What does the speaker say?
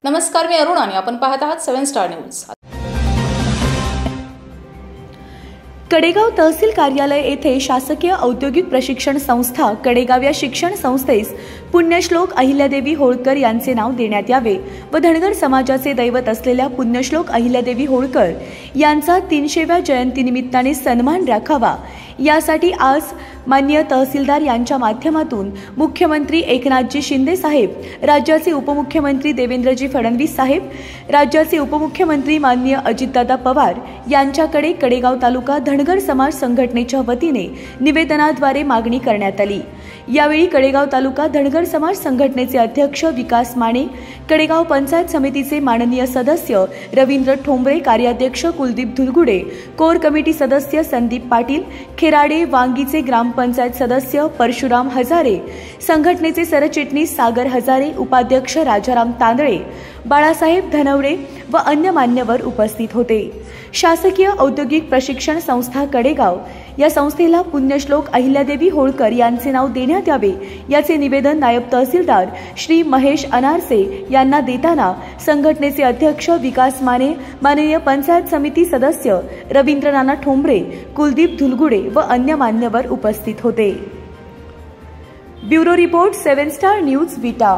नमस्कार, मी अरुण आणि आपण पाहत आहात 7 स्टार न्यूज। कडेगाव तहसील कार्यालय येथे शासकीय औद्योगिक प्रशिक्षण संस्था कडेगाव या शिक्षण संस्थेस पुण्यश्लोक अहिल्यादेवी होळकर यांचे नाव देण्यात यावे व धनगर समाजाचे दैवत असलेल्या पुण्यश्लोक अहिल्यादेवी होळकर यांचा 300व्या जयंतीनिमित्ताने सन्मान राखावा यासाठी आज माननीय तहसीलदार यांच्या माध्यमातून मुख्यमंत्री एकनाथजी शिंदे साहेब, राज्याचे उपमुख्यमंत्री देवेंद्रजी फडणवीस साहेब, राज्याचे उपमुख्यमंत्री माननीय अजितदादा पवार यांच्याकडे कडेगाव तालुका धनगर समाज संघटनेच्या वतीने निवेदनाद्वारे मागणी करण्यात आली। यावेळी कडेगाव तालुका धनगर समाज संघटनेचे अध्यक्ष विकास माने, कडेगाव पंचायत समितीचे माननीय सदस्य रवींद्र ठोंबरे, कार्याध्यक्ष कुलदीप धुलगुडे, कोर कमिटी सदस्य संदीप पाटील, खेराडे वांगीचे ग्रामपंचायत सदस्य परशुराम हजारे, संघटनेचे सरचिटणीस सागर हजारे, उपाध्यक्ष राजाराम तांदळे, बाळासाहेब धनवडे व अन्य मान्यवर उपस्थित होते। शासकीय औद्योगिक प्रशिक्षण संस्था कडेगाव या संस्थेला पुण्यश्लोक अहिल्यादेवी होळकर यांचे नाव देण्यात यावे याचे निवेदन नायब तहसीलदार श्री महेश अनारसे यांना देताना संघटनेचे अध्यक्ष विकास माने, माननीय पंचायत समिती सदस्य रवींद्र नाना ठोंबरे, कुलदीप धुलगुडे व अन्य मान्यवर उपस्थित होते। ब्युरो रिपोर्ट 7 स्टार न्यूज विटा।